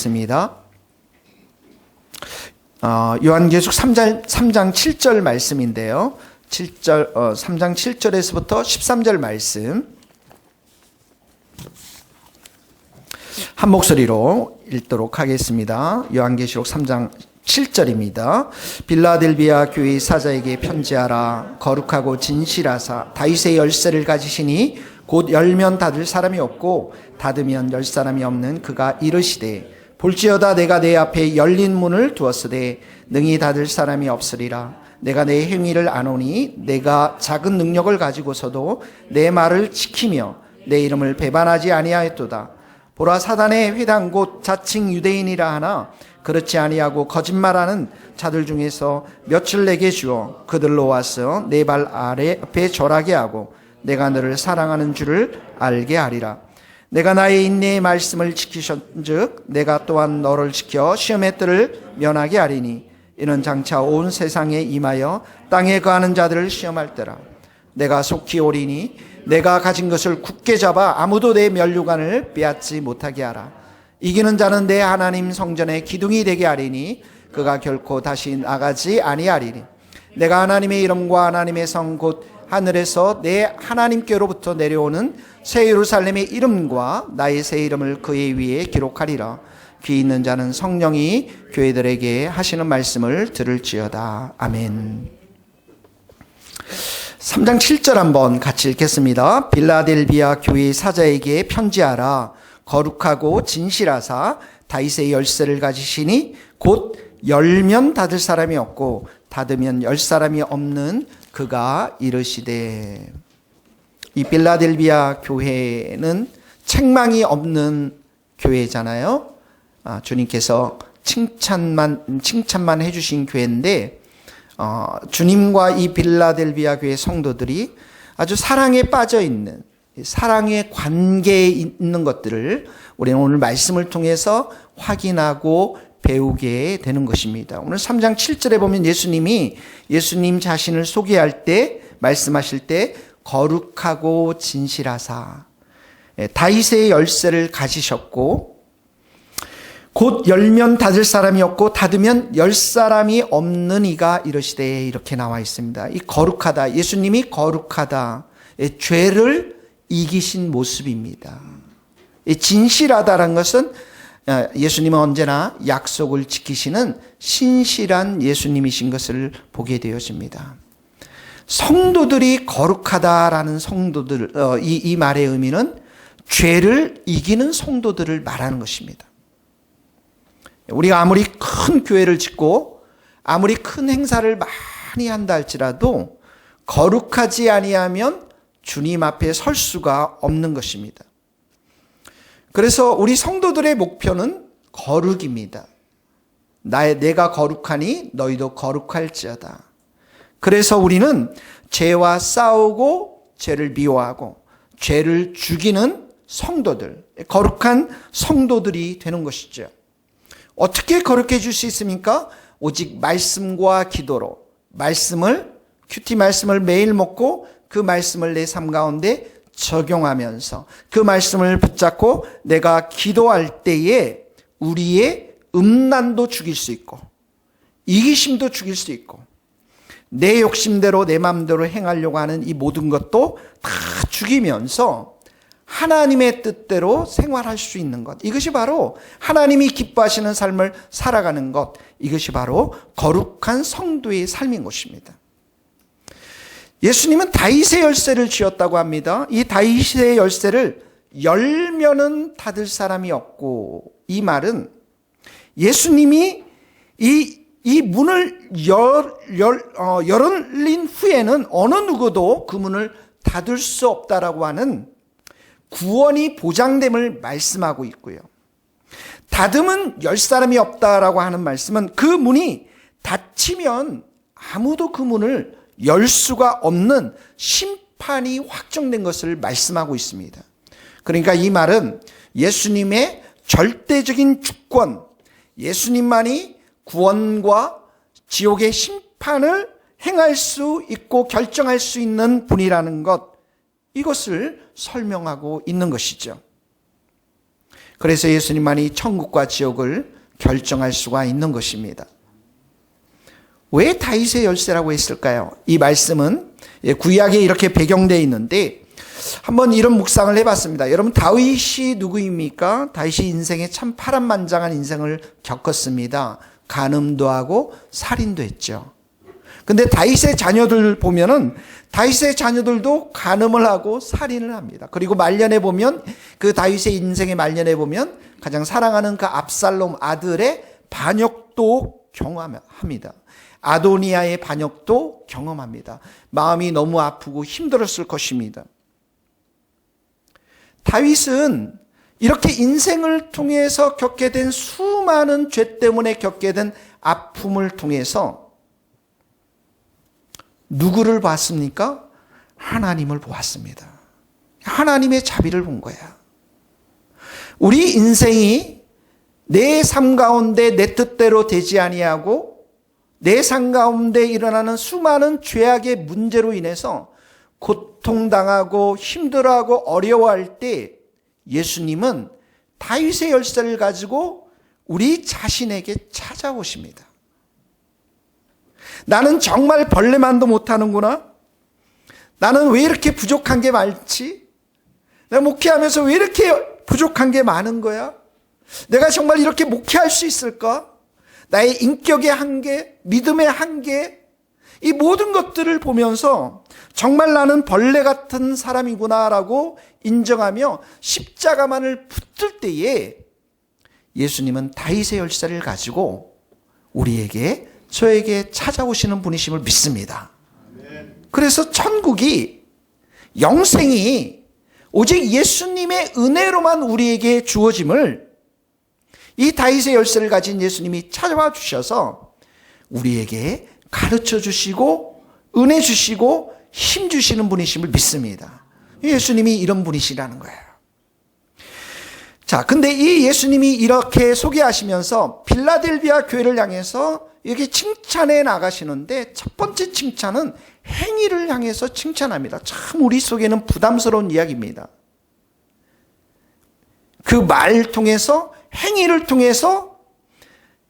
읽겠습니다. 요한계시록 3장 7절 말씀인데요. 3장 7절에서부터 13절 말씀 한 목소리로 읽도록 하겠습니다. 요한계시록 3장 7절입니다. 빌라델비아 교회 사자에게 편지하라. 거룩하고 진실하사 다윗의 열쇠를 가지시니 곧 열면 닫을 사람이 없고 닫으면 열 사람이 없는 그가 이르시되 볼지어다 내가 내 앞에 열린 문을 두었으되 능히 닫을 사람이 없으리라. 내가 내 행위를 아노니 내가 작은 능력을 가지고서도 내 말을 지키며 내 이름을 배반하지 아니하였도다. 보라, 사단의 회당 곧 자칭 유대인이라 하나 그렇지 아니하고 거짓말하는 자들 중에서 몇을 내게 주어 그들로 와서 내 발 아래 앞에 절하게 하고 내가 너를 사랑하는 줄을 알게 하리라. 내가 나의 인내의 말씀을 지키셨은즉 내가 또한 너를 지켜 시험의 뜰을 면하게 하리니 이는 장차 온 세상에 임하여 땅에 거하는 자들을 시험할 때라. 내가 속히 오리니 내가 가진 것을 굳게 잡아 아무도 내 면류관을 빼앗지 못하게 하라. 이기는 자는 내 하나님 성전의 기둥이 되게 하리니 그가 결코 다시 나가지 아니하리니 내가 하나님의 이름과 하나님의 성 곧 하늘에서 내 하나님께로부터 내려오는 새 예루살렘의 이름과 나의 새 이름을 그의 위에 기록하리라. 귀 있는 자는 성령이 교회들에게 하시는 말씀을 들을지어다. 아멘. 3장 7절 한번 같이 읽겠습니다. 빌라델비아 교회 사자에게 편지하라. 거룩하고 진실하사 다윗의 열쇠를 가지시니 곧 열면 닫을 사람이 없고 닫으면 열 사람이 없는 그가 이르시되. 이 빌라델비아 교회는 책망이 없는 교회잖아요. 주님께서 칭찬만 해주신 교회인데 주님과 이 빌라델비아 교회 성도들이 아주 사랑에 빠져 있는, 사랑의 관계에 있는 것들을 우리는 오늘 말씀을 통해서 확인하고 배우게 되는 것입니다. 오늘 3장 7절에 보면 예수님 자신을 소개할 때, 말씀하실 때 거룩하고 진실하사 다윗의 열쇠를 가지셨고 곧 열면 닫을 사람이 없고 닫으면 열 사람이 없는 이가 이르시되, 이렇게 나와 있습니다. 이 거룩하다, 예수님이 거룩하다, 죄를 이기신 모습입니다. 이 진실하다라는 것은 예수님은 언제나 약속을 지키시는 신실한 예수님이신 것을 보게 되어집니다. 성도들이 거룩하다라는 이 말의 의미는 죄를 이기는 성도들을 말하는 것입니다. 우리가 아무리 큰 교회를 짓고 아무리 큰 행사를 많이 한다 할지라도 거룩하지 아니하면 주님 앞에 설 수가 없는 것입니다. 그래서 우리 성도들의 목표는 거룩입니다. 내가 거룩하니 너희도 거룩할지어다. 그래서 우리는 죄와 싸우고 죄를 미워하고 죄를 죽이는 성도들, 거룩한 성도들이 되는 것이죠. 어떻게 거룩해질 수 있습니까? 오직 말씀과 기도로, 큐티 말씀을 매일 먹고 그 말씀을 내 삶 가운데 적용하면서 그 말씀을 붙잡고 내가 기도할 때에 우리의 음란도 죽일 수 있고 이기심도 죽일 수 있고 내 욕심대로 내 마음대로 행하려고 하는 이 모든 것도 다 죽이면서 하나님의 뜻대로 생활할 수 있는 것, 이것이 바로 하나님이 기뻐하시는 삶을 살아가는 것, 이것이 바로 거룩한 성도의 삶인 것입니다. 예수님은 다윗의 열쇠를 쥐었다고 합니다. 이 다윗의 열쇠를 열면은 닫을 사람이 없고, 이 말은 예수님이 이 문을 열린 후에는 어느 누구도 그 문을 닫을 수 없다라고 하는 구원이 보장됨을 말씀하고 있고요. 닫으면 열 사람이 없다라고 하는 말씀은 그 문이 닫히면 아무도 그 문을 열 수가 없는 심판이 확정된 것을 말씀하고 있습니다. 그러니까 이 말은 예수님의 절대적인 주권, 예수님만이 구원과 지옥의 심판을 행할 수 있고 결정할 수 있는 분이라는 것, 이것을 설명하고 있는 것이죠. 그래서 예수님만이 천국과 지옥을 결정할 수가 있는 것입니다. 왜 다윗의 열쇠라고 했을까요? 이 말씀은 구약에 이렇게 배경되어 있는데 한번 이런 묵상을 해봤습니다. 여러분, 다윗이 누구입니까? 다윗이 인생에 참 파란만장한 인생을 겪었습니다. 간음도 하고 살인도 했죠. 근데 다윗의 자녀들 보면은 다윗의 자녀들도 간음을 하고 살인을 합니다. 그리고 말년에 보면 그 다윗의 인생의 말년에 보면 가장 사랑하는 그 압살롬 아들의 반역도 경험합니다. 아도니아의 반역도 경험합니다. 마음이 너무 아프고 힘들었을 것입니다. 다윗은 이렇게 인생을 통해서 겪게 된 수많은 죄 때문에 겪게 된 아픔을 통해서 누구를 봤습니까? 하나님을 보았습니다. 하나님의 자비를 본 거야. 우리 인생이 내 삶 가운데 내 뜻대로 되지 아니하고 내 삶 가운데 일어나는 수많은 죄악의 문제로 인해서 고통당하고 힘들어하고 어려워할 때 예수님은 다윗의 열쇠를 가지고 우리 자신에게 찾아오십니다. 나는 정말 벌레만도 못하는구나. 나는 왜 이렇게 부족한 게 많지? 내가 목회하면서 왜 이렇게 부족한 게 많은 거야? 내가 정말 이렇게 목회할 수 있을까? 나의 인격의 한계, 믿음의 한계, 이 모든 것들을 보면서 정말 나는 벌레 같은 사람이구나라고 인정하며 십자가만을 붙들 때에 예수님은 다윗의 열쇠를 가지고 우리에게, 저에게 찾아오시는 분이심을 믿습니다. 그래서 천국이, 영생이 오직 예수님의 은혜로만 우리에게 주어짐을 이 다윗의 열쇠를 가진 예수님이 찾아와 주셔서 우리에게 가르쳐 주시고 은혜 주시고 힘 주시는 분이심을 믿습니다. 예수님이 이런 분이시라는 거예요. 자, 근데 이 예수님이 이렇게 소개하시면서 빌라델비아 교회를 향해서 이렇게 칭찬해 나가시는데 첫 번째 칭찬은 행위를 향해서 칭찬합니다. 참 우리 속에는 부담스러운 이야기입니다. 그 말 통해서, 행위를 통해서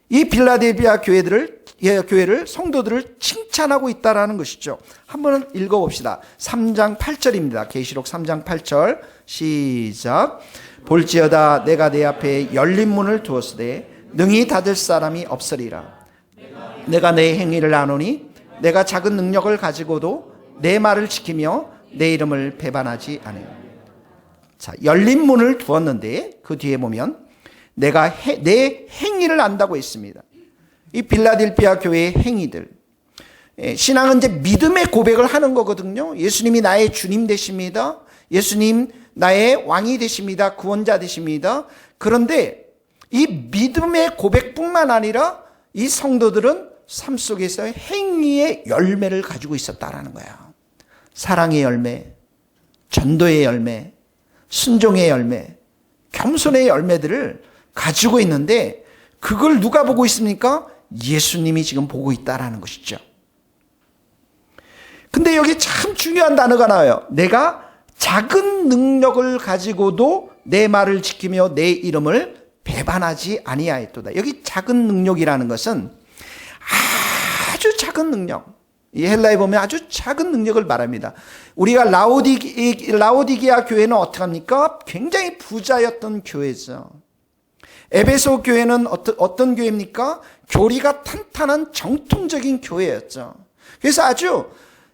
이 빌라델비아 교회를, 성도들을 칭찬하고 있다라는 것이죠. 한번 읽어봅시다. 3장 8절입니다. 계시록 3장 8절 시작. 볼지어다 내가 내 앞에 열린 문을 두었으되 능히 닫을 사람이 없으리라. 내가 내 행위를 아노니 내가 작은 능력을 가지고도 내 말을 지키며 내 이름을 배반하지 않아요. 자, 열린 문을 두었는데 그 뒤에 보면 내가 내 행위를 안다고 했습니다. 이 빌라델비아 교회의 행위들, 신앙은 이제 믿음의 고백을 하는 거거든요. 예수님이 나의 주님 되십니다. 예수님 나의 왕이 되십니다. 구원자 되십니다. 그런데 이 믿음의 고백뿐만 아니라 이 성도들은 삶 속에서 행위의 열매를 가지고 있었다라는 거야. 사랑의 열매, 전도의 열매, 순종의 열매, 겸손의 열매들을 가지고 있는데 그걸 누가 보고 있습니까? 예수님이 지금 보고 있다라는 것이죠. 근데 여기 참 중요한 단어가 나와요. 내가 작은 능력을 가지고도 내 말을 지키며 내 이름을 배반하지 아니하였도다. 여기 작은 능력이라는 것은 아주 작은 능력, 이 헬라에 보면 아주 작은 능력을 말합니다. 우리가 라오디게아 교회는 어떻게 합니까? 굉장히 부자였던 교회죠. 에베소 교회는 어떤 교회입니까? 교리가 탄탄한 정통적인 교회였죠. 그래서 아주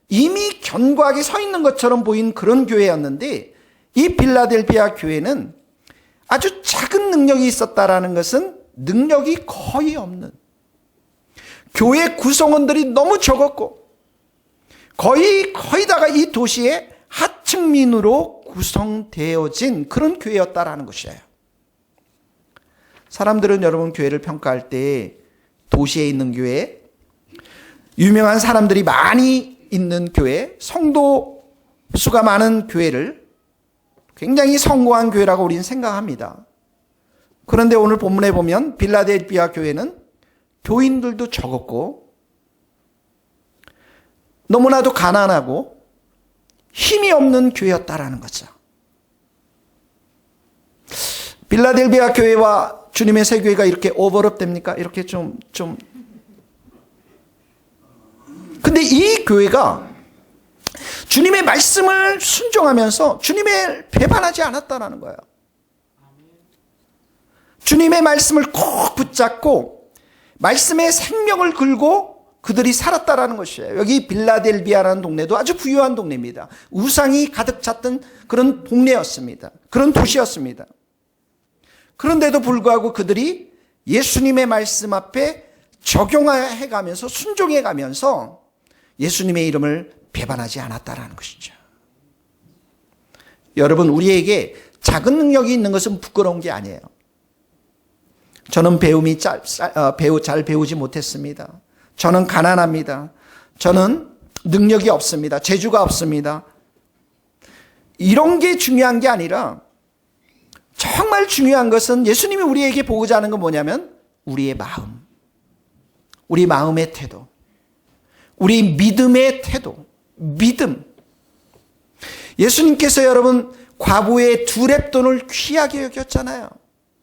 이미 견고하게 서 있는 것처럼 보인 그런 교회였는데 이 빌라델비아 교회는 아주 작은 능력이 있었다라는 것은 능력이 거의 없는, 교회 구성원들이 너무 적었고 거의 다가 이 도시의 하층민으로 구성되어진 그런 교회였다라는 것이에요. 사람들은 여러분 교회를 평가할 때 도시에 있는 교회, 유명한 사람들이 많이 있는 교회, 성도 수가 많은 교회를 굉장히 성공한 교회라고 우리는 생각합니다. 그런데 오늘 본문에 보면 빌라델비아 교회는 교인들도 적었고 너무나도 가난하고 힘이 없는 교회였다라는 거죠. 빌라델비아 교회와 주님의 새 교회가 이렇게 오버랩 됩니까? 이렇게 근데 이 교회가 주님의 말씀을 순종하면서 주님을 배반하지 않았다라는 거예요. 주님의 말씀을 꼭 붙잡고 말씀의 생명을 걸고 그들이 살았다라는 것이에요. 여기 빌라델비아라는 동네도 아주 부유한 동네입니다. 우상이 가득 찼던 그런 동네였습니다. 그런 도시였습니다. 그런데도 불구하고 그들이 예수님의 말씀 앞에 적용해가면서 순종해가면서 예수님의 이름을 배반하지 않았다라는 것이죠. 여러분, 우리에게 작은 능력이 있는 것은 부끄러운 게 아니에요. 저는 잘 배우지 못했습니다. 저는 가난합니다. 저는 능력이 없습니다. 재주가 없습니다. 이런 게 중요한 게 아니라 정말 중요한 것은 예수님이 우리에게 보고자 하는 건 뭐냐면 우리의 마음, 우리 마음의 태도, 우리 믿음의 태도, 믿음. 예수님께서 여러분 과부의 2렙돈을 귀하게 여겼잖아요.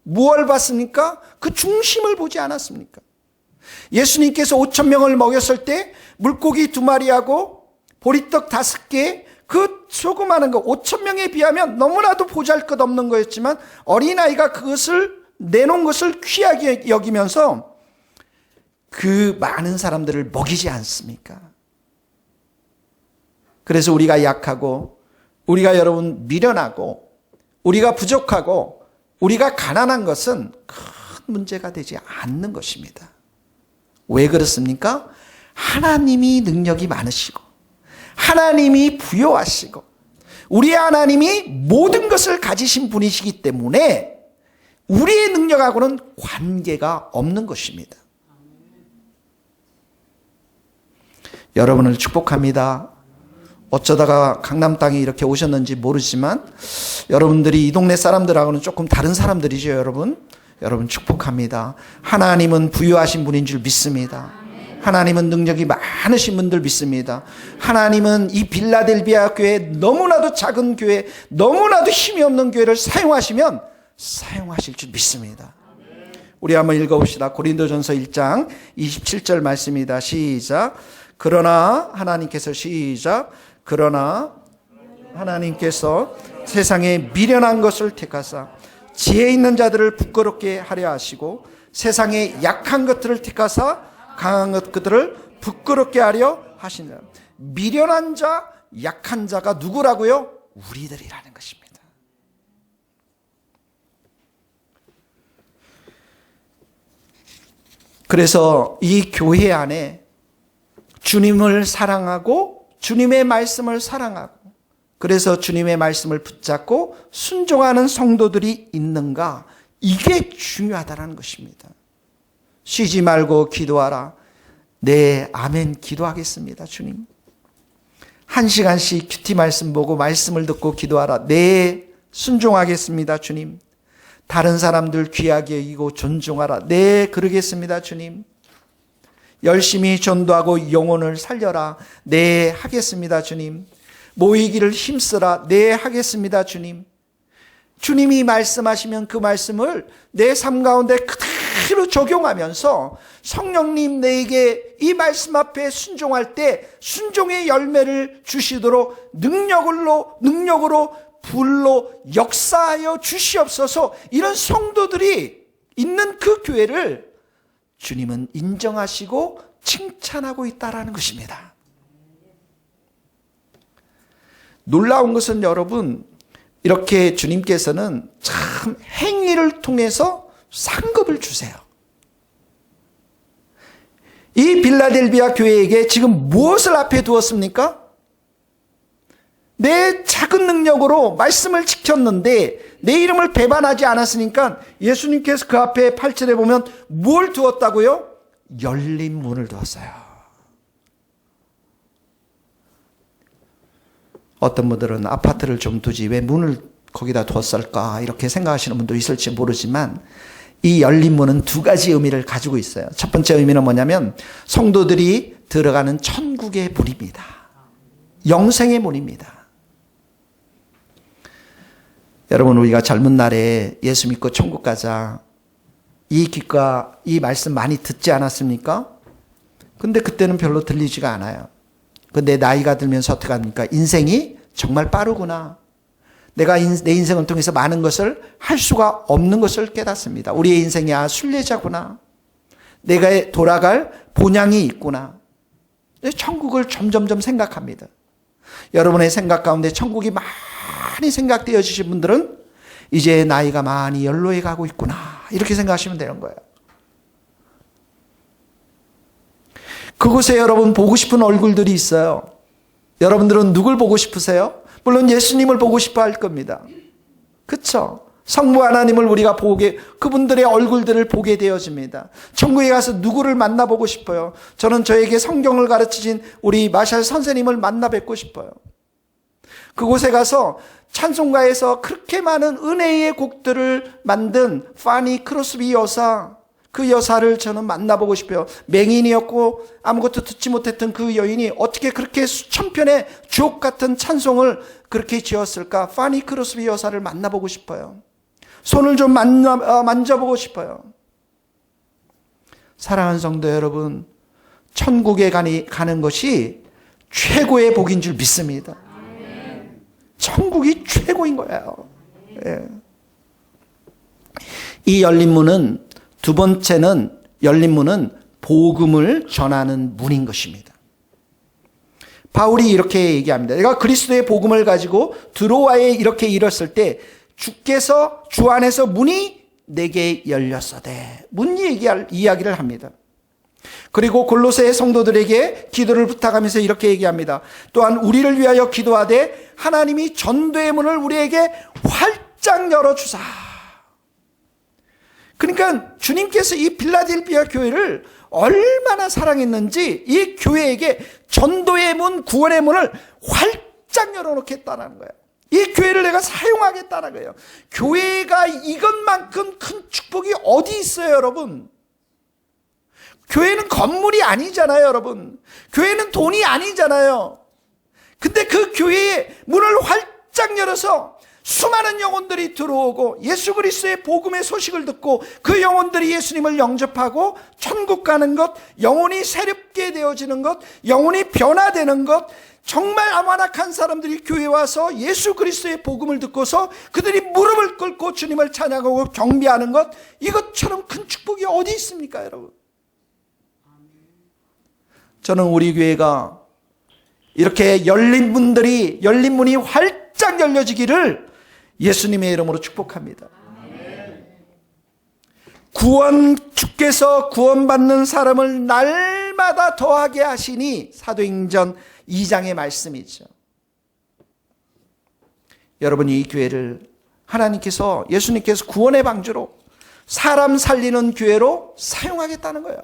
무엇을 봤습니까? 그 중심을 보지 않았습니까? 예수님께서 5,000명을 먹였을 때 물고기 2마리하고 보리떡 5개, 그 조그마한 거 5,000명에 비하면 너무나도 보잘것없는 거였지만 어린아이가 그것을 내놓은 것을 귀하게 여기면서 그 많은 사람들을 먹이지 않습니까? 그래서 우리가 약하고 우리가 여러분 미련하고 우리가 부족하고 우리가 가난한 것은 큰 문제가 되지 않는 것입니다. 왜 그렇습니까? 하나님이 능력이 많으시고 하나님이 부여하시고 우리 하나님이 모든 것을 가지신 분이시기 때문에 우리의 능력하고는 관계가 없는 것입니다. 여러분을 축복합니다. 어쩌다가 강남 땅에 이렇게 오셨는지 모르지만 여러분들이 이 동네 사람들하고는 조금 다른 사람들이죠. 여러분 축복합니다. 하나님은 부유하신 분인 줄 믿습니다. 하나님은 능력이 많으신 분들 믿습니다. 하나님은 이 빌라델비아 교회, 너무나도 작은 교회, 너무나도 힘이 없는 교회를 사용하시면 사용하실 줄 믿습니다. 우리 한번 읽어봅시다. 고린도전서 1장 27절 말씀입니다. 시작. 그러나 하나님께서 세상에 미련한 것을 택하사 지혜 있는 자들을 부끄럽게 하려 하시고 세상에 약한 것들을 택하사 강한 것들을 부끄럽게 하려 하시느라. 미련한 자, 약한 자가 누구라고요? 우리들이라는 것입니다. 그래서 이 교회 안에 주님을 사랑하고 주님의 말씀을 사랑하고 그래서 주님의 말씀을 붙잡고 순종하는 성도들이 있는가? 이게 중요하다는 것입니다. 쉬지 말고 기도하라. 네, 아멘 기도하겠습니다. 주님. 1시간씩 큐티 말씀 보고 말씀을 듣고 기도하라. 네, 순종하겠습니다. 주님. 다른 사람들 귀하게 여기고 존중하라. 네, 그러겠습니다. 주님. 열심히 전도하고 영혼을 살려라. 네, 하겠습니다. 주님. 모이기를 힘쓰라. 네, 하겠습니다. 주님. 주님이 말씀하시면 그 말씀을 내 삶 가운데 그대로 적용하면서 성령님 내게 이 말씀 앞에 순종할 때 순종의 열매를 주시도록 능력으로 불로 역사하여 주시옵소서. 이런 성도들이 있는 그 교회를 주님은 인정하시고 칭찬하고 있다라는 것입니다. 놀라운 것은 여러분, 이렇게 주님께서는 참 행위를 통해서 상급을 주세요. 이 빌라델비아 교회에게 지금 무엇을 앞에 두었습니까? 내 작은 능력으로 말씀을 지켰는데 내 이름을 배반하지 않았으니까 예수님께서 그 앞에 8절에 보면 뭘 두었다고요? 열린 문을 두었어요. 어떤 분들은 아파트를 좀 두지 왜 문을 거기다 두었을까 이렇게 생각하시는 분도 있을지 모르지만 이 열린 문은 2가지 의미를 가지고 있어요. 첫 번째 의미는 뭐냐면 성도들이 들어가는 천국의 문입니다. 영생의 문입니다. 여러분, 우리가 젊은 날에 예수 믿고 천국 가자, 이 기과, 이 말씀 많이 듣지 않았습니까? 근데 그때는 별로 들리지가 않아요. 근데 나이가 들면서 어떻게 합니까? 인생이 정말 빠르구나. 내가 내 인생을 통해서 많은 것을 할 수가 없는 것을 깨닫습니다. 우리의 인생이 순례자구나. 내가 돌아갈 본향이 있구나. 천국을 점점점 생각합니다. 여러분의 생각 가운데 천국이 많이 생각되어지신 분들은 이제 나이가 많이 연로해 가고 있구나, 이렇게 생각하시면 되는 거예요. 그곳에 여러분 보고 싶은 얼굴들이 있어요. 여러분들은 누굴 보고 싶으세요? 물론 예수님을 보고 싶어 할 겁니다. 그렇죠? 성부 하나님을 우리가 그분들의 얼굴들을 보게 되어집니다. 천국에 가서 누구를 만나보고 싶어요? 저는 저에게 성경을 가르치신 우리 마샬 선생님을 만나 뵙고 싶어요. 그곳에 가서 찬송가에서 그렇게 많은 은혜의 곡들을 만든 파니 크로스비 여사, 그 여사를 저는 만나보고 싶어요. 맹인이었고 아무것도 듣지 못했던 그 여인이 어떻게 그렇게 수천 편의 주옥 같은 찬송을 그렇게 지었을까? 파니 크로스비 여사를 만나보고 싶어요. 손을 좀 만져보고 싶어요. 사랑하는 성도 여러분, 천국에 가는 것이 최고의 복인 줄 믿습니다. 천국이 최고인 거예요. 예. 이 열린 문은, 두 번째는 열린 문은 복음을 전하는 문인 것입니다. 바울이 이렇게 얘기합니다. 내가 그리스도의 복음을 가지고 드로아에 이렇게 이뤘을 때 주께서 주 안에서 문이 내게 열렸어대. 문 이야기를 합니다. 그리고 골로새 성도들에게 기도를 부탁하면서 이렇게 얘기합니다. 또한 우리를 위하여 기도하되 하나님이 전도의 문을 우리에게 활짝 열어주사. 그러니까 주님께서 이 빌라델비아 교회를 얼마나 사랑했는지 이 교회에게 전도의 문, 구원의 문을 활짝 열어놓겠다는 거예요. 이 교회를 내가 사용하겠다는 거예요. 교회가 이것만큼 큰 축복이 어디 있어요, 여러분? 교회는 건물이 아니잖아요, 여러분. 교회는 돈이 아니잖아요. 근데 그 교회의 문을 활짝 열어서 수많은 영혼들이 들어오고 예수 그리스도의 복음의 소식을 듣고 그 영혼들이 예수님을 영접하고 천국 가는 것, 영혼이 새롭게 되어지는 것, 영혼이 변화되는 것, 정말 아마락한 사람들이 교회에 와서 예수 그리스도의 복음을 듣고서 그들이 무릎을 꿇고 주님을 찬양하고 경배하는 것, 이것처럼 큰 축복이 어디 있습니까, 여러분? 저는 우리 교회가 이렇게 열린 문이 활짝 열려지기를 예수님의 이름으로 축복합니다. 주께서 구원받는 사람을 날마다 더하게 하시니, 사도행전 2장의 말씀이죠. 여러분, 이 교회를 하나님께서, 예수님께서 구원의 방주로, 사람 살리는 교회로 사용하겠다는 거예요.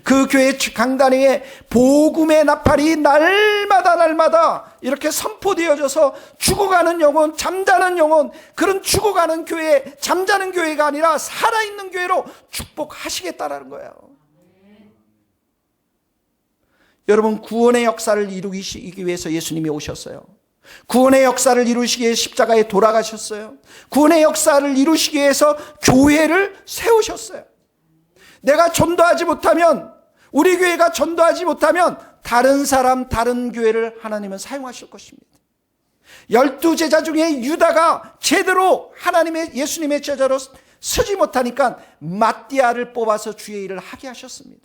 그 교회 강단 위에 복음의 나팔이 날마다 이렇게 선포되어져서 죽어가는 영혼, 잠자는 영혼, 그런 죽어가는 교회, 잠자는 교회가 아니라 살아있는 교회로 축복하시겠다는 거예요. 여러분, 구원의 역사를 이루기 위해서 예수님이 오셨어요. 구원의 역사를 이루시기 위해 십자가에 돌아가셨어요. 구원의 역사를 이루시기 위해서 교회를 세우셨어요. 내가 전도하지 못하면, 우리 교회가 전도하지 못하면 다른 사람, 다른 교회를 하나님은 사용하실 것입니다. 12 제자 중에 유다가 제대로 예수님의 제자로 서지 못하니까 마띠아를 뽑아서 주의 일을 하게 하셨습니다.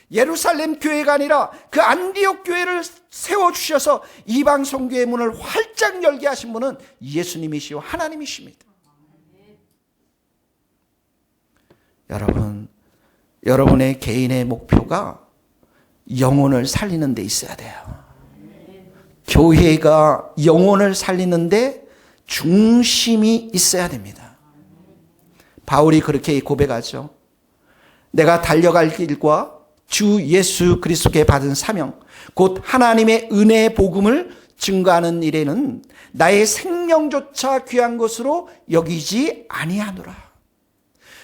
예루살렘 교회가 아니라 그 안디옥 교회를 세워주셔서 이방 선교의 문을 활짝 열게 하신 분은 예수님이시요 하나님이십니다. 여러분, 여러분의 개인의 목표가 영혼을 살리는 데 있어야 돼요. 교회가 영혼을 살리는 데 중심이 있어야 됩니다. 바울이 그렇게 고백하죠. 내가 달려갈 길과 주 예수 그리스도께 받은 사명, 곧 하나님의 은혜의 복음을 증거하는 일에는 나의 생명조차 귀한 것으로 여기지 아니하노라.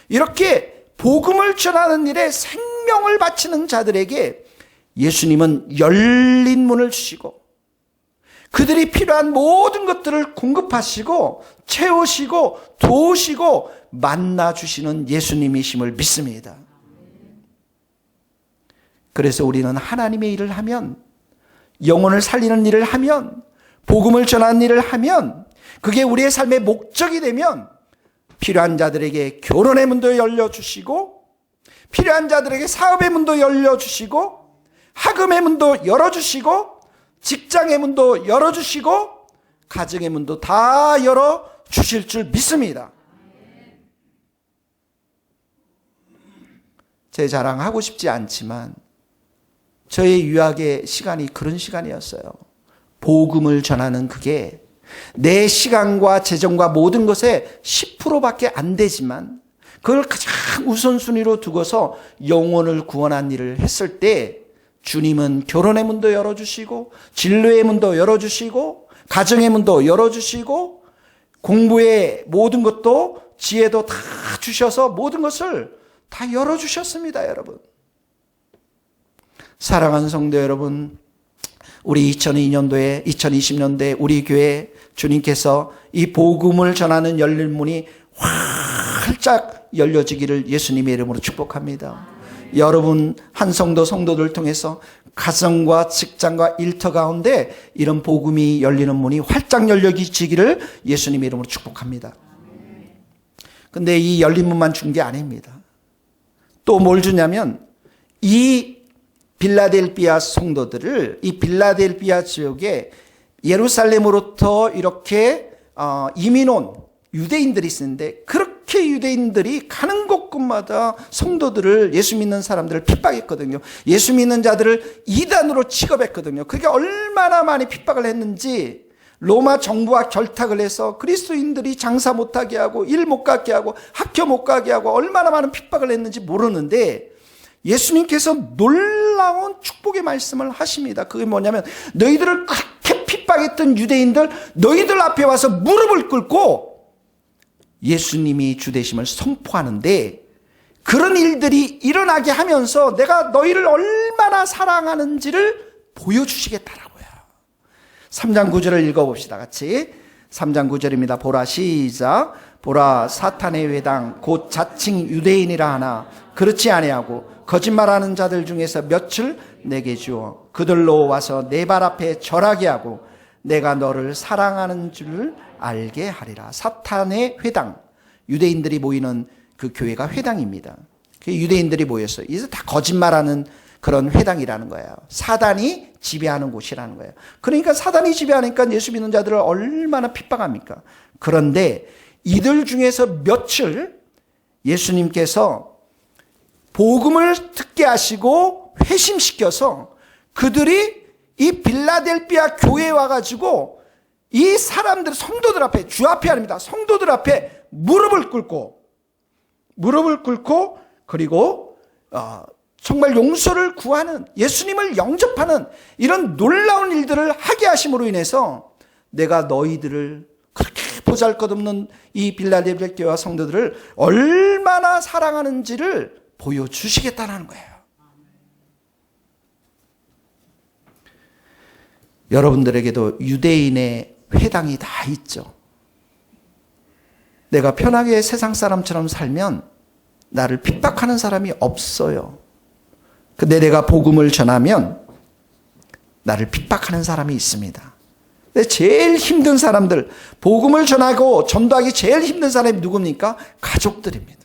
이렇게 복음을 전하는 일에 생명을 바치는 자들에게 예수님은 열린 문을 주시고, 그들이 필요한 모든 것들을 공급하시고 채우시고 도우시고 만나주시는 예수님이심을 믿습니다. 그래서 우리는 하나님의 일을 하면, 영혼을 살리는 일을 하면, 복음을 전하는 일을 하면, 그게 우리의 삶의 목적이 되면 필요한 자들에게 결혼의 문도 열려주시고, 필요한 자들에게 사업의 문도 열려주시고, 학업의 문도 열어주시고, 직장의 문도 열어주시고, 가정의 문도 다 열어주실 줄 믿습니다. 제 자랑하고 싶지 않지만 저의 유학의 시간이 그런 시간이었어요. 복음을 전하는 그게 내 시간과 재정과 모든 것의 10%밖에 안 되지만 그걸 가장 우선순위로 두고서 영혼을 구원한 일을 했을 때 주님은 결혼의 문도 열어주시고 진로의 문도 열어주시고 가정의 문도 열어주시고 공부의 모든 것도 지혜도 다 주셔서 모든 것을 다 열어주셨습니다, 여러분. 사랑하는 성도 여러분, 우리 2020년도에 우리 교회 주님께서 이 복음을 전하는 열린 문이 활짝 열려지기를 예수님의 이름으로 축복합니다. 여러분 한 성도들 통해서 가정과 직장과 일터 가운데 이런 복음이 열리는 문이 활짝 열려지기를 예수님의 이름으로 축복합니다. 근데 이 열린 문만 준 게 아닙니다. 또 뭘 주냐면 이 빌라델비아 성도들을 이 빌라델비아 지역에 예루살렘으로부터 이렇게 이민 온 유대인들이 있었는데 그렇게 유대인들이 가는 곳곳마다 성도들을 예수 믿는 사람들을 핍박했거든요. 예수 믿는 자들을 이단으로 취급했거든요. 그게 얼마나 많이 핍박을 했는지 로마 정부와 결탁을 해서 그리스도인들이 장사 못하게 하고 일 못 가게 하고 학교 못 가게 하고 얼마나 많은 핍박을 했는지 모르는데 예수님께서 놀라운 축복의 말씀을 하십니다. 그게 뭐냐면 너희들을 그렇게 핍박했던 유대인들 너희들 앞에 와서 무릎을 꿇고 예수님이 주 되심을 선포하는데 그런 일들이 일어나게 하면서 내가 너희를 얼마나 사랑하는지를 보여주시겠다라고요. 3장 9절을 읽어봅시다. 같이 3장 9절입니다. 보라 시작. 보라 사탄의 회당 곧 자칭 유대인이라 하나 그렇지 아니하고 거짓말하는 자들 중에서 몇을 내게 주어 그들로 와서 내 발 앞에 절하게 하고 내가 너를 사랑하는 줄을 알게 하리라. 사탄의 회당, 유대인들이 모이는 그 교회가 회당입니다. 그 유대인들이 모였어요. 이제 다 거짓말하는 그런 회당이라는 거예요. 사단이 지배하는 곳이라는 거예요. 그러니까 사단이 지배하니까 예수 믿는 자들을 얼마나 핍박합니까? 그런데 이들 중에서 몇을 예수님께서 복음을 듣게 하시고 회심시켜서 그들이 이 빌라델비아 교회에 와가지고 이 사람들 성도들 앞에 주 앞에 아닙니다. 성도들 앞에 무릎을 꿇고 그리고 정말 용서를 구하는 예수님을 영접하는 이런 놀라운 일들을 하게 하심으로 인해서 내가 너희들을 그렇게 보잘것없는 이 빌라델비아 교회와 성도들을 얼마나 사랑하는지를 보여주시겠다는 거예요. 여러분들에게도 유대인의 회당이 다 있죠. 내가 편하게 세상 사람처럼 살면 나를 핍박하는 사람이 없어요. 근데 내가 복음을 전하면 나를 핍박하는 사람이 있습니다. 근데 제일 힘든 사람들, 복음을 전하고 전도하기 제일 힘든 사람이 누굽니까? 가족들입니다.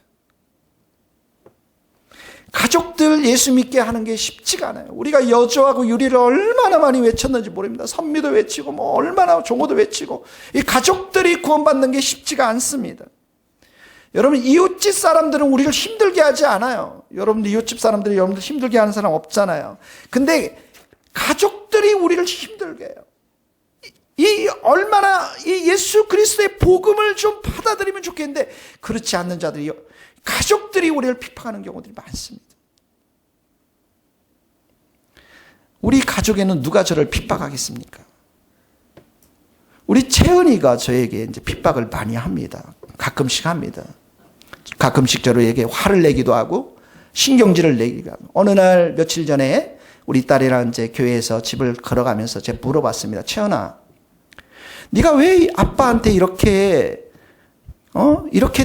가족들 예수 믿게 하는 게 쉽지가 않아요. 우리가 여조하고 유리를 얼마나 많이 외쳤는지 모릅니다. 선미도 외치고 얼마나 종호도 외치고 이 가족들이 구원받는 게 쉽지가 않습니다. 여러분 이웃집 사람들은 우리를 힘들게 하지 않아요. 여러분들 이웃집 사람들이 여러분들 힘들게 하는 사람 없잖아요. 근데 가족들이 우리를 힘들게 해요. 얼마나 이 예수 그리스도의 복음을 좀 받아들이면 좋겠는데 그렇지 않는 자들이 가족들이 우리를 핍박하는 경우들이 많습니다. 우리 가족에는 누가 저를 핍박하겠습니까? 우리 채은이가 저에게 이제 핍박을 많이 합니다. 가끔씩 합니다. 가끔씩 저에게 화를 내기도 하고 신경질을 내기도 하고 어느 날 며칠 전에 우리 딸이랑 이제 교회에서 집을 걸어가면서 제가 물어봤습니다. 채은아, 네가 왜 아빠한테 이렇게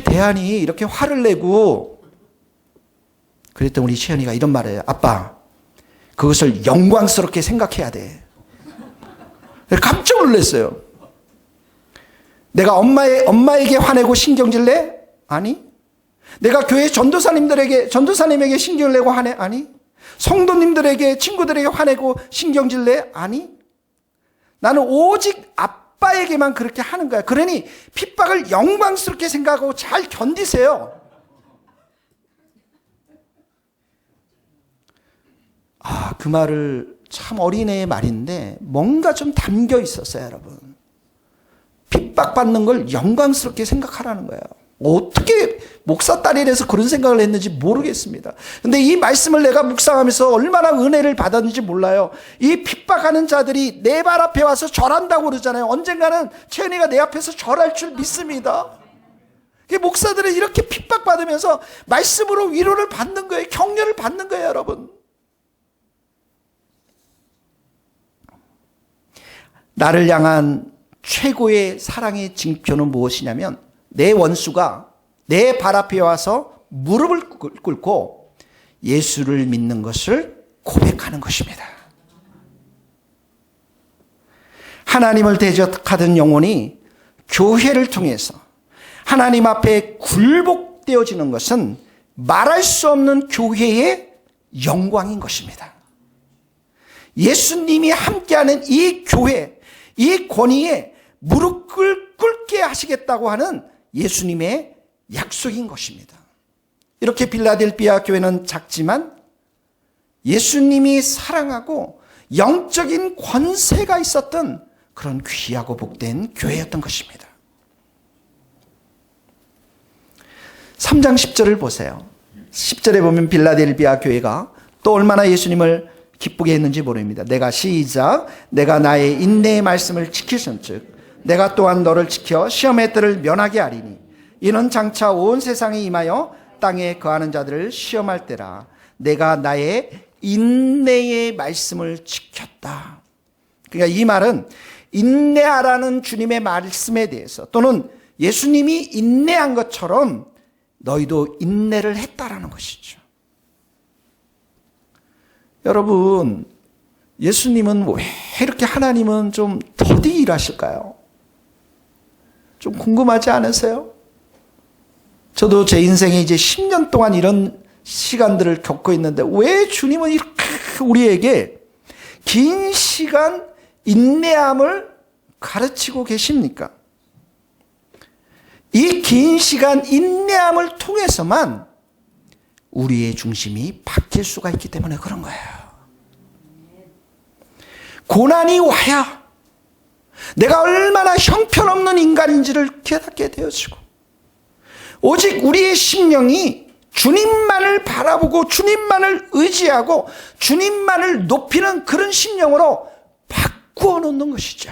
대하니? 이렇게 화를 내고. 그랬더니 우리 시연이가 이런 말을 해요. 아빠, 그것을 영광스럽게 생각해야 돼. 깜짝 놀랐어요. 내가 엄마에게 화내고 신경질 내? 아니. 내가 교회 전도사님에게 신경을 내고 화내? 아니. 성도님들에게, 친구들에게 화내고 신경질 내? 아니. 나는 오직 아빠에게만 그렇게 하는 거야. 그러니 핍박을 영광스럽게 생각하고 잘 견디세요. 그 말을 참 어린애의 말인데 뭔가 좀 담겨 있었어요, 여러분. 핍박받는 걸 영광스럽게 생각하라는 거예요. 어떻게 목사 딸이라서 그런 생각을 했는지 모르겠습니다. 근데 이 말씀을 내가 묵상하면서 얼마나 은혜를 받았는지 몰라요. 이 핍박하는 자들이 내 발 앞에 와서 절한다고 그러잖아요. 언젠가는 채연이가 내 앞에서 절할 줄 믿습니다. 목사들은 이렇게 핍박받으면서 말씀으로 위로를 받는 거예요. 격려를 받는 거예요, 여러분. 나를 향한 최고의 사랑의 징표는 무엇이냐면 내 원수가 내 발 앞에 와서 무릎을 꿇고 예수를 믿는 것을 고백하는 것입니다. 하나님을 대적하던 영혼이 교회를 통해서 하나님 앞에 굴복되어지는 것은 말할 수 없는 교회의 영광인 것입니다. 예수님이 함께하는 이 교회, 이 권위에 무릎을 꿇게 하시겠다고 하는 예수님의 약속인 것입니다. 이렇게 빌라델비아 교회는 작지만 예수님이 사랑하고 영적인 권세가 있었던 그런 귀하고 복된 교회였던 것입니다. 3장 10절을 보세요. 10절에 보면 빌라델비아 교회가 또 얼마나 예수님을 기쁘게 했는지 모릅니다. 내가 나의 인내의 말씀을 지키선즉 내가 또한 너를 지켜 시험의 때를 면하게 하리니 이는 장차 온 세상에 임하여 땅에 거하는 자들을 시험할 때라. 내가 나의 인내의 말씀을 지켰다. 그러니까 이 말은 인내하라는 주님의 말씀에 대해서 또는 예수님이 인내한 것처럼 너희도 인내를 했다라는 것이죠. 여러분, 예수님은 왜 이렇게 하나님은 좀 더디 일하실까요? 좀 궁금하지 않으세요? 저도 제 인생에 이제 10년 동안 이런 시간들을 겪고 있는데 왜 주님은 이렇게 우리에게 긴 시간 인내함을 가르치고 계십니까? 이 긴 시간 인내함을 통해서만 우리의 중심이 바뀔 수가 있기 때문에 그런 거예요. 고난이 와야 내가 얼마나 형편없는 인간인지를 깨닫게 되어지고 오직 우리의 심령이 주님만을 바라보고 주님만을 의지하고 주님만을 높이는 그런 심령으로 바꾸어 놓는 것이죠.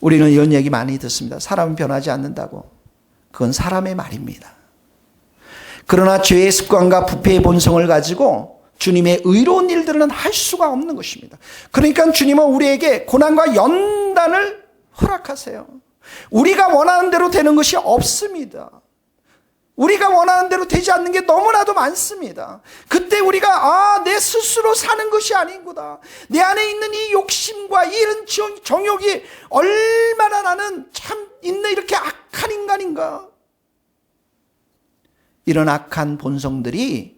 우리는 이런 얘기 많이 듣습니다. 사람은 변하지 않는다고. 그건 사람의 말입니다. 그러나 죄의 습관과 부패의 본성을 가지고 주님의 의로운 일들은 할 수가 없는 것입니다. 그러니까 주님은 우리에게 고난과 연단을 허락하세요. 우리가 원하는 대로 되는 것이 없습니다. 우리가 원하는 대로 되지 않는 게 너무나도 많습니다. 그때 우리가 내 스스로 사는 것이 아닌구나. 내 안에 있는 이 욕심과 이런 정욕이 얼마나 나는 참 이렇게 악한 인간인가. 이런 악한 본성들이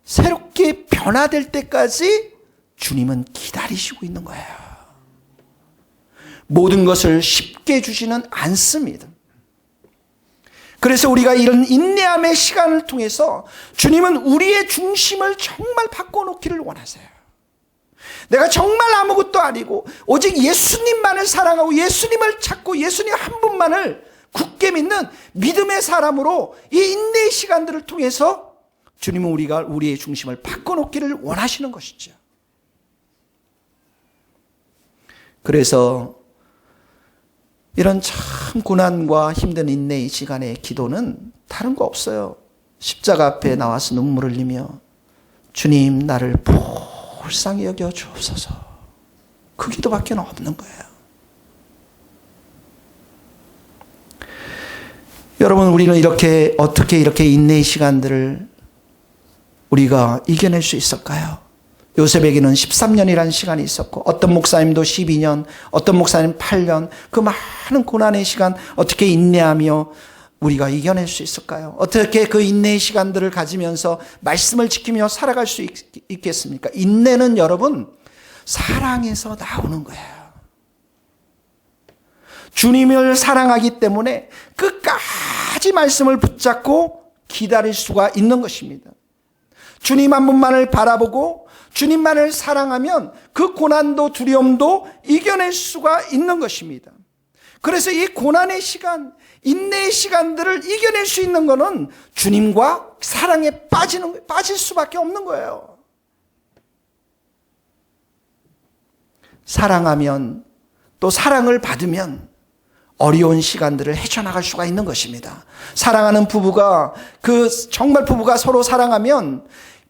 새롭게 변화될 때까지 주님은 기다리시고 있는 거예요. 모든 것을 쉽게 주지는 않습니다. 그래서 우리가 이런 인내함의 시간을 통해서 주님은 우리의 중심을 정말 바꿔놓기를 원하세요. 내가 정말 아무것도 아니고 오직 예수님만을 사랑하고 예수님을 찾고 예수님 한 분만을 굳게 믿는 믿음의 사람으로 이 인내의 시간들을 통해서 주님은 우리의 중심을 바꿔놓기를 원하시는 것이죠. 그래서 이런 참 고난과 힘든 인내의 시간의 기도는 다른 거 없어요. 십자가 앞에 나와서 눈물을 흘리며 주님 나를 불쌍히 여겨 주옵소서. 그 기도밖에 없는 거예요. 여러분, 우리는 어떻게 이렇게 인내의 시간들을 우리가 이겨낼 수 있을까요? 요셉에게는 13년이라는 시간이 있었고, 어떤 목사님도 12년, 어떤 목사님 8년, 그 많은 고난의 시간 어떻게 인내하며 우리가 이겨낼 수 있을까요? 어떻게 그 인내의 시간들을 가지면서 말씀을 지키며 살아갈 수 있겠습니까? 인내는 여러분, 사랑에서 나오는 거예요. 주님을 사랑하기 때문에 끝까지 말씀을 붙잡고 기다릴 수가 있는 것입니다. 주님 한 분만을 바라보고 주님만을 사랑하면 그 고난도 두려움도 이겨낼 수가 있는 것입니다. 그래서 이 고난의 시간, 인내의 시간들을 이겨낼 수 있는 것은 주님과 사랑에 빠질 수밖에 없는 거예요. 사랑하면, 또 사랑을 받으면 어려운 시간들을 헤쳐나갈 수가 있는 것입니다. 사랑하는 부부가, 정말 부부가 서로 사랑하면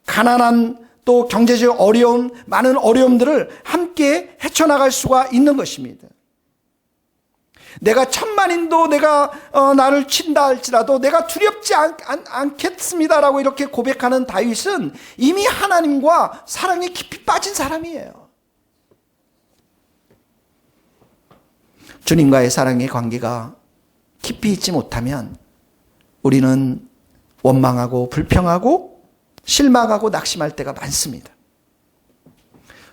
가난한, 또 경제적 어려움, 많은 어려움들을 함께 헤쳐나갈 수가 있는 것입니다. 내가 천만인도 나를 친다 할지라도 내가 두렵지 않겠습니다라고 이렇게 고백하는 다윗은 이미 하나님과 사랑에 깊이 빠진 사람이에요. 주님과의 사랑의 관계가 깊이 있지 못하면 우리는 원망하고 불평하고 실망하고 낙심할 때가 많습니다.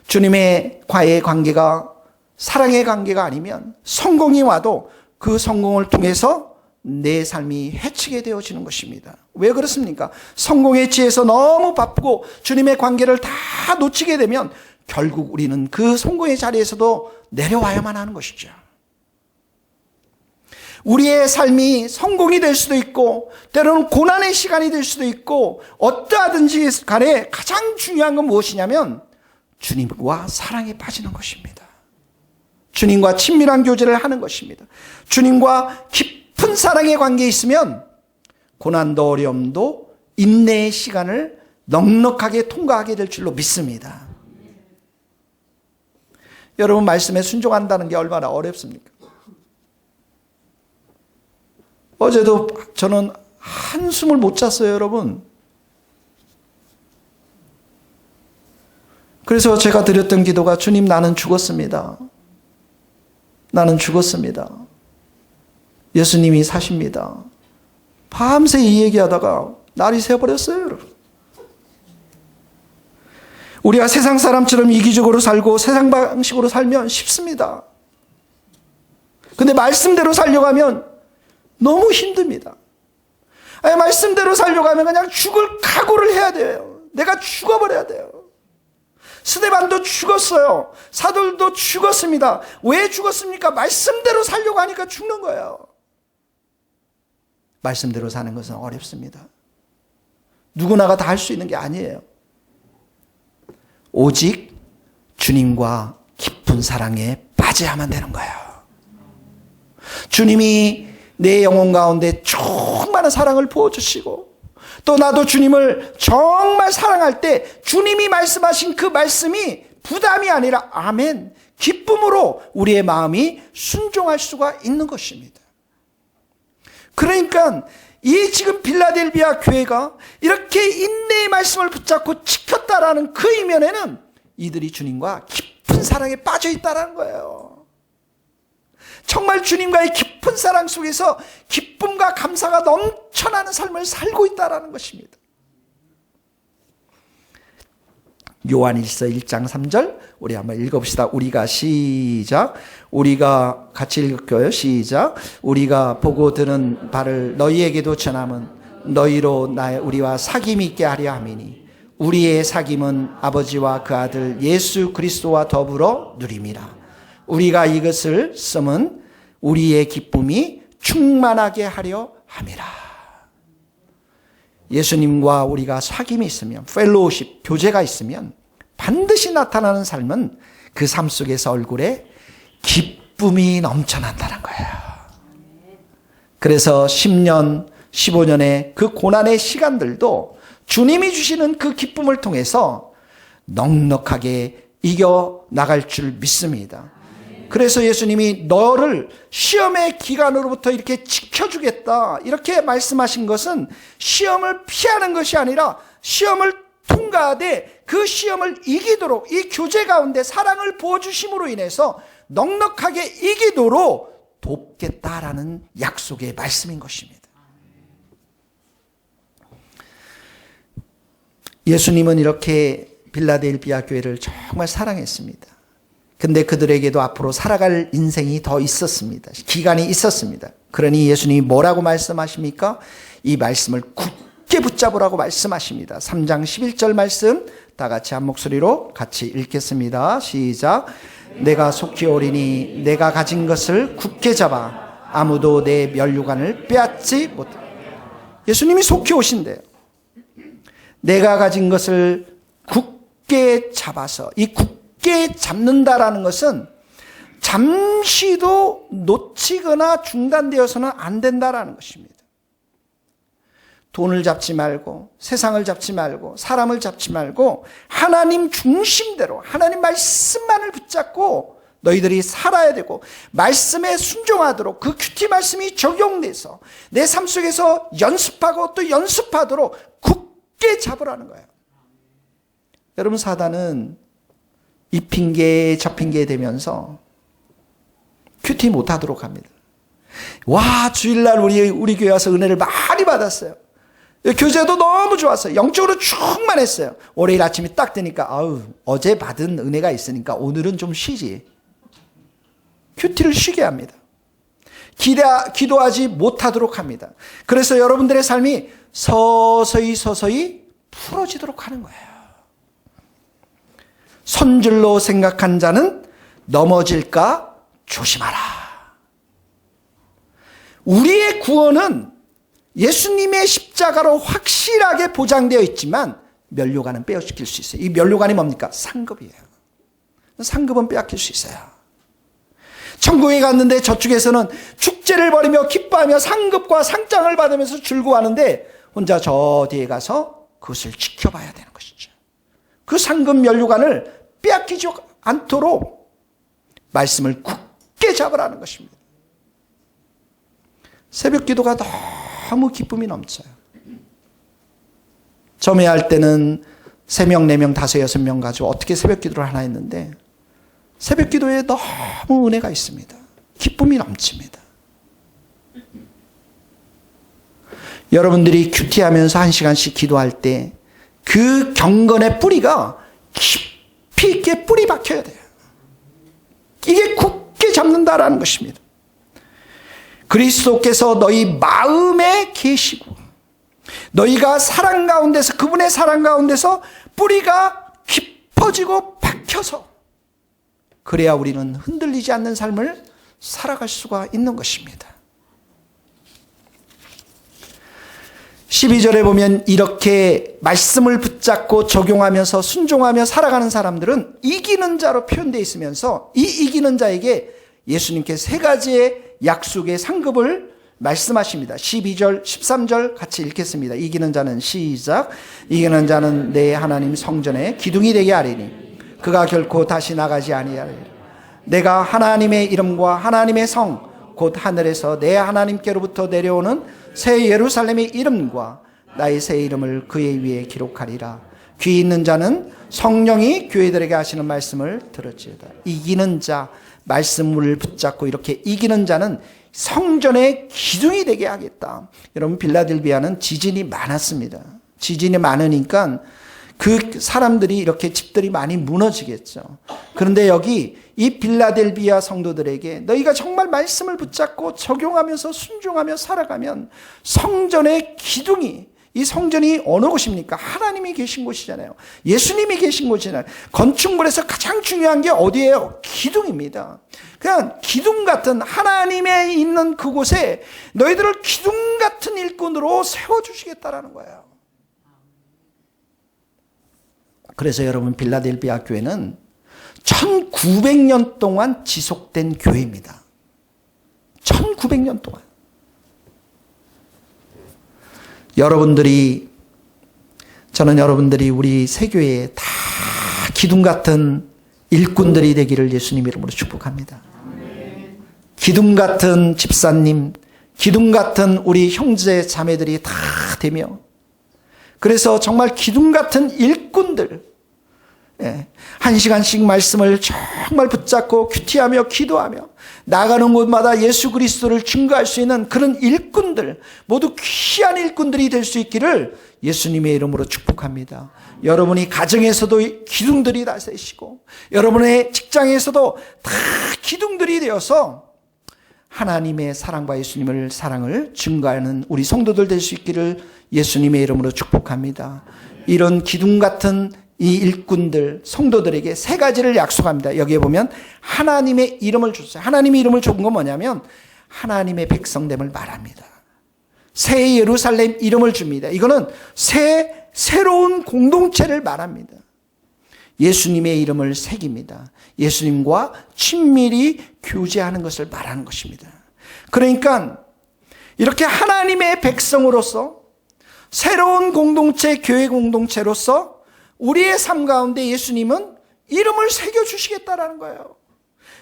주님과의 관계가 사랑의 관계가 아니면 성공이 와도 그 성공을 통해서 내 삶이 해치게 되어지는 것입니다. 왜 그렇습니까? 성공에 취해서 너무 바쁘고 주님의 관계를 다 놓치게 되면 결국 우리는 그 성공의 자리에서도 내려와야만 하는 것이죠. 우리의 삶이 성공이 될 수도 있고 때로는 고난의 시간이 될 수도 있고 어떠하든지 간에 가장 중요한 건 무엇이냐면 주님과 사랑에 빠지는 것입니다. 주님과 친밀한 교제를 하는 것입니다. 주님과 깊은 사랑의 관계에 있으면 고난도 어려움도 인내의 시간을 넉넉하게 통과하게 될 줄로 믿습니다. 여러분, 말씀에 순종한다는 게 얼마나 어렵습니까? 어제도 저는 한숨을 못 잤어요, 여러분. 그래서 제가 드렸던 기도가 주님, 나는 죽었습니다. 나는 죽었습니다. 예수님이 사십니다. 밤새 이 얘기하다가 날이 새버렸어요, 여러분. 우리가 세상 사람처럼 이기적으로 살고 세상 방식으로 살면 쉽습니다. 근데 말씀대로 살려고 하면 너무 힘듭니다. 말씀대로 살려고 하면 그냥 죽을 각오를 해야 돼요. 내가 죽어버려야 돼요. 스데반도 죽었어요. 사도들도 죽었습니다. 왜 죽었습니까? 말씀대로 살려고 하니까 죽는 거예요. 말씀대로 사는 것은 어렵습니다. 누구나가 다 할 수 있는 게 아니에요. 오직 주님과 깊은 사랑에 빠져야만 되는 거예요. 주님이 내 영혼 가운데 충만한 사랑을 부어주시고 또 나도 주님을 정말 사랑할 때 주님이 말씀하신 그 말씀이 부담이 아니라 아멘, 기쁨으로 우리의 마음이 순종할 수가 있는 것입니다. 그러니까 이 지금 빌라델비아 교회가 이렇게 인내의 말씀을 붙잡고 지켰다라는 그 이면에는 이들이 주님과 깊은 사랑에 빠져 있다는 거예요. 정말 주님과의 깊은 사랑 속에서 기쁨과 감사가 넘쳐나는 삶을 살고 있다는 것입니다. 요한일서 1장 3절 우리 한번 읽어봅시다. 우리가 같이 읽을게요. 시작. 우리가 보고 들은 바를 너희에게도 전함은 너희로 우리와 사귐이 있게 하려 함이니 우리의 사귐은 아버지와 그 아들 예수 그리스도와 더불어 누림이라. 우리가 이것을 쓰면 우리의 기쁨이 충만하게 하려 함이라. 예수님과 우리가 사귐이 있으면, 펠로우십, 교제가 있으면 반드시 나타나는 삶은 그 삶 속에서 얼굴에 기쁨이 넘쳐난다는 거예요. 그래서 10년, 15년의 그 고난의 시간들도 주님이 주시는 그 기쁨을 통해서 넉넉하게 이겨 나갈 줄 믿습니다. 그래서 예수님이 너를 시험의 기간으로부터 이렇게 지켜주겠다 이렇게 말씀하신 것은 시험을 피하는 것이 아니라 시험을 통과하되 그 시험을 이기도록 이 교제 가운데 사랑을 부어주심으로 인해서 넉넉하게 이기도록 돕겠다라는 약속의 말씀인 것입니다. 예수님은 이렇게 빌라델비아 교회를 정말 사랑했습니다. 근데 그들에게도 앞으로 살아갈 인생이 더 있었습니다. 기간이 있었습니다. 그러니 예수님이 뭐라고 말씀하십니까? 이 말씀을 굳게 붙잡으라고 말씀하십니다. 3장 11절 말씀 다 같이 한 목소리로 같이 읽겠습니다. 시작. 내가 속히 오리니 내가 가진 것을 굳게 잡아 아무도 내 면류관을 빼앗지 못해. 예수님이 속히 오신대요. 내가 가진 것을 굳게 잡아서, 이 굳게 잡는다라는 것은 잠시도 놓치거나 중단되어서는 안 된다라는 것입니다. 돈을 잡지 말고, 세상을 잡지 말고, 사람을 잡지 말고 하나님 중심대로 하나님 말씀만을 붙잡고 너희들이 살아야 되고, 말씀에 순종하도록 그 큐티 말씀이 적용돼서 내 삶 속에서 연습하고 또 연습하도록 굳게 잡으라는 거예요. 여러분, 사단은 이 핑계 저 핑계 되면서 큐티 못하도록 합니다. 와, 주일날 우리 교회 와서 은혜를 많이 받았어요. 교제도 너무 좋았어요. 영적으로 충만했어요. 월요일 아침이 딱 되니까 어제 받은 은혜가 있으니까 오늘은 좀 쉬지. 큐티를 쉬게 합니다. 기도하지 못하도록 합니다. 그래서 여러분들의 삶이 서서히 풀어지도록 하는 거예요. 손줄로 생각한 자는 넘어질까 조심하라. 우리의 구원은 예수님의 십자가로 확실하게 보장되어 있지만 면류관은 빼앗길 수 있어요. 이 면류관이 뭡니까? 상급이에요. 상급은 빼앗길 수 있어요. 천국에 갔는데 저쪽에서는 축제를 벌이며 기뻐하며 상급과 상장을 받으면서 즐거워하는데 혼자 저 뒤에 가서 그것을 지켜봐야 되는 것이죠. 그 상급 면류관을 빼앗기지 않도록 말씀을 굳게 잡으라는 것입니다. 새벽 기도가 너무 기쁨이 넘쳐요. 점회할 때는 3명, 4명, 5, 6명 가지고 어떻게 새벽 기도를 하나 했는데 새벽 기도에 너무 은혜가 있습니다. 기쁨이 넘칩니다. 여러분들이 큐티하면서 1시간씩 기도할 때 그 경건의 뿌리가 깊이 있게 뿌리 박혀야 돼요. 이게 굳게 잡는다라는 것입니다. 그리스도께서 너희 마음에 계시고 너희가 사랑 가운데서, 그분의 사랑 가운데서 뿌리가 깊어지고 박혀서 그래야 우리는 흔들리지 않는 삶을 살아갈 수가 있는 것입니다. 12절에 보면 이렇게 말씀을 붙잡고 적용하면서 순종하며 살아가는 사람들은 이기는 자로 표현되어 있으면서 이 이기는 자에게 예수님께 3가지의 약속의 상급을 말씀하십니다. 12절, 13절 같이 읽겠습니다. 이기는 자는 시작. 이기는 자는 내 하나님 성전에 기둥이 되게 하리니 그가 결코 다시 나가지 아니하리라. 내가 하나님의 이름과 하나님의 성 곧 하늘에서 내 하나님께로부터 내려오는 새 예루살렘의 이름과 나의 새 이름을 그의 위에 기록하리라. 귀 있는 자는 성령이 교회들에게 하시는 말씀을 들을지어다. 이기는 자, 말씀을 붙잡고 이렇게 이기는 자는 성전의 기둥이 되게 하겠다. 여러분, 빌라델비아는 지진이 많았습니다. 지진이 많으니까 그 사람들이 이렇게 집들이 많이 무너지겠죠. 그런데 여기 이 빌라델비아 성도들에게 너희가 정말 말씀을 붙잡고 적용하면서 순종하며 살아가면 성전의 기둥이, 이 성전이 어느 곳입니까? 하나님이 계신 곳이잖아요. 예수님이 계신 곳이잖아요. 건축물에서 가장 중요한 게 어디예요? 기둥입니다. 그냥 기둥 같은, 하나님의 있는 그곳에 너희들을 기둥 같은 일꾼으로 세워주시겠다라는 거예요. 그래서 여러분, 빌라델비아 교회는 1900년 동안 지속된 교회입니다. 1900년 동안. 저는 여러분들이 우리 세교회에 다 기둥 같은 일꾼들이 되기를 예수님 이름으로 축복합니다. 기둥 같은 집사님, 기둥 같은 우리 형제 자매들이 다 되며, 그래서 정말 기둥 같은 일꾼들, 한 시간씩 말씀을 정말 붙잡고 큐티하며 기도하며 나가는 곳마다 예수 그리스도를 증거할 수 있는 그런 일꾼들, 모두 귀한 일꾼들이 될 수 있기를 예수님의 이름으로 축복합니다. 여러분이 가정에서도 기둥들이 다 되시고, 여러분의 직장에서도 다 기둥들이 되어서 하나님의 사랑과 예수님의 사랑을 증거하는 우리 성도들 될 수 있기를 예수님의 이름으로 축복합니다. 이런 기둥 같은 이 일꾼들, 성도들에게 세 가지를 약속합니다. 여기에 보면 하나님의 이름을 줬어요. 하나님의 이름을 준 건 뭐냐면 하나님의 백성됨을 말합니다. 새 예루살렘 이름을 줍니다. 이거는 새로운 공동체를 말합니다. 예수님의 이름을 새깁니다. 예수님과 친밀히 교제하는 것을 말하는 것입니다. 그러니까 이렇게 하나님의 백성으로서 새로운 공동체, 교회 공동체로서 우리의 삶 가운데 예수님은 이름을 새겨주시겠다라는 거예요.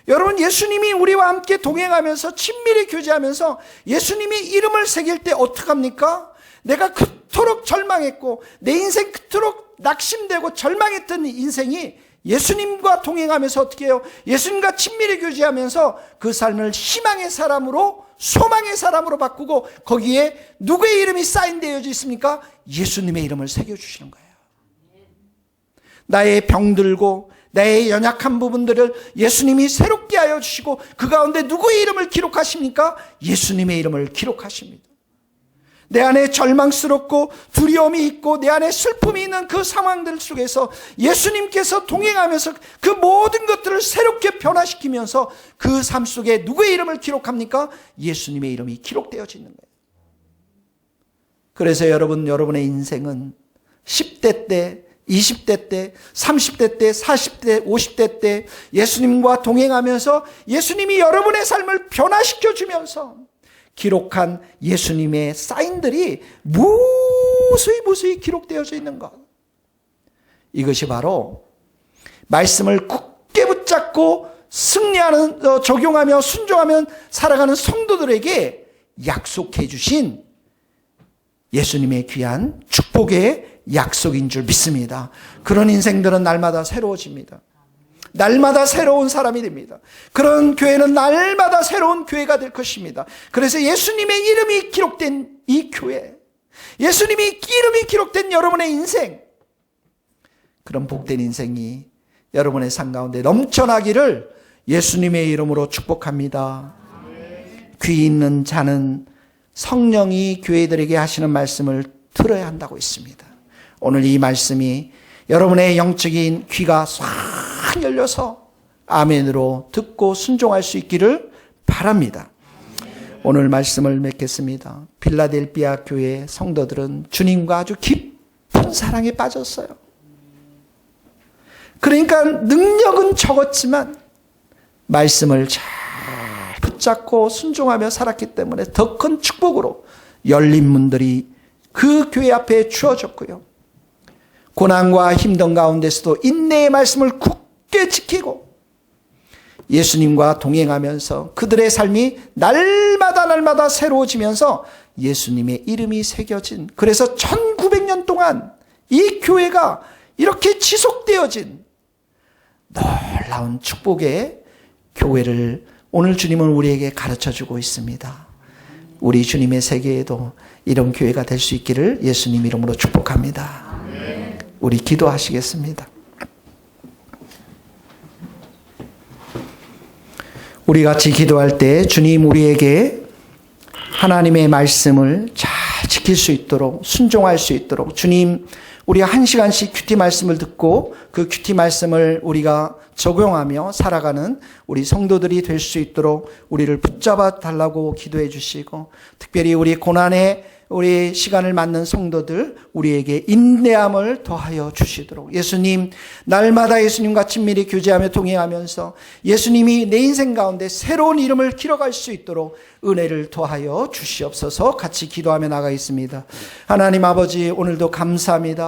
여러분, 예수님이 우리와 함께 동행하면서 친밀히 교제하면서 예수님이 이름을 새길 때 어떡합니까? 내가 그토록 절망했고 내 인생 그토록 낙심되고 절망했던 인생이 예수님과 동행하면서 어떻게 해요? 예수님과 친밀히 교제하면서 그 삶을 희망의 사람으로, 소망의 사람으로 바꾸고 거기에 누구의 이름이 사인되어 있습니까? 예수님의 이름을 새겨주시는 거예요. 나의 병들고 나의 연약한 부분들을 예수님이 새롭게 하여 주시고 그 가운데 누구의 이름을 기록하십니까? 예수님의 이름을 기록하십니다. 내 안에 절망스럽고 두려움이 있고 내 안에 슬픔이 있는 그 상황들 속에서 예수님께서 동행하면서 그 모든 것들을 새롭게 변화시키면서 그 삶 속에 누구의 이름을 기록합니까? 예수님의 이름이 기록되어지는 거예요. 그래서 여러분의 인생은 10대 때, 20대 때, 30대 때, 40대, 50대 때 예수님과 동행하면서 예수님이 여러분의 삶을 변화시켜주면서 기록한 예수님의 사인들이 무수히 기록되어져 있는 것. 이것이 바로 말씀을 굳게 붙잡고 승리하는, 적용하며 순종하며 살아가는 성도들에게 약속해 주신 예수님의 귀한 축복의 약속인 줄 믿습니다. 그런 인생들은 날마다 새로워집니다. 날마다 새로운 사람이 됩니다. 그런 교회는 날마다 새로운 교회가 될 것입니다. 그래서 예수님의 이름이 기록된 이 교회, 예수님의 이름이 기록된 여러분의 인생, 그런 복된 인생이 여러분의 삶 가운데 넘쳐나기를 예수님의 이름으로 축복합니다. 귀 있는 자는 성령이 교회들에게 하시는 말씀을 들어야 한다고 했습니다. 오늘 이 말씀이 여러분의 영적인 귀가 싹 열려서 아멘으로 듣고 순종할 수 있기를 바랍니다. 오늘 말씀을 맺겠습니다. 빌라델비아 교회 성도들은 주님과 아주 깊은 사랑에 빠졌어요. 그러니까 능력은 적었지만 말씀을 잘 붙잡고 순종하며 살았기 때문에 더 큰 축복으로 열린 문들이 그 교회 앞에 주어졌고요. 고난과 힘든 가운데서도 인내의 말씀을 굳게 지키고 예수님과 동행하면서 그들의 삶이 날마다 새로워지면서 예수님의 이름이 새겨진, 그래서 1900년 동안 이 교회가 이렇게 지속되어진 놀라운 축복의 교회를 오늘 주님은 우리에게 가르쳐주고 있습니다. 우리 주님의 세계에도 이런 교회가 될 수 있기를 예수님 이름으로 축복합니다. 우리 기도하시겠습니다. 우리 같이 기도할 때 주님 우리에게 하나님의 말씀을 잘 지킬 수 있도록, 순종할 수 있도록, 주님 우리 한 시간씩 큐티 말씀을 듣고 그 큐티 말씀을 우리가 적용하며 살아가는 우리 성도들이 될 수 있도록 우리를 붙잡아 달라고 기도해 주시고, 특별히 우리 고난에 우리 시간을 맞는 성도들 우리에게 인내함을 더하여 주시도록, 예수님 날마다 예수님과 친밀히 교제하며 동행하면서 예수님이 내 인생 가운데 새로운 이름을 기록할 수 있도록 은혜를 더하여 주시옵소서. 같이 기도하며 나가겠습니다. 하나님 아버지, 오늘도 감사합니다.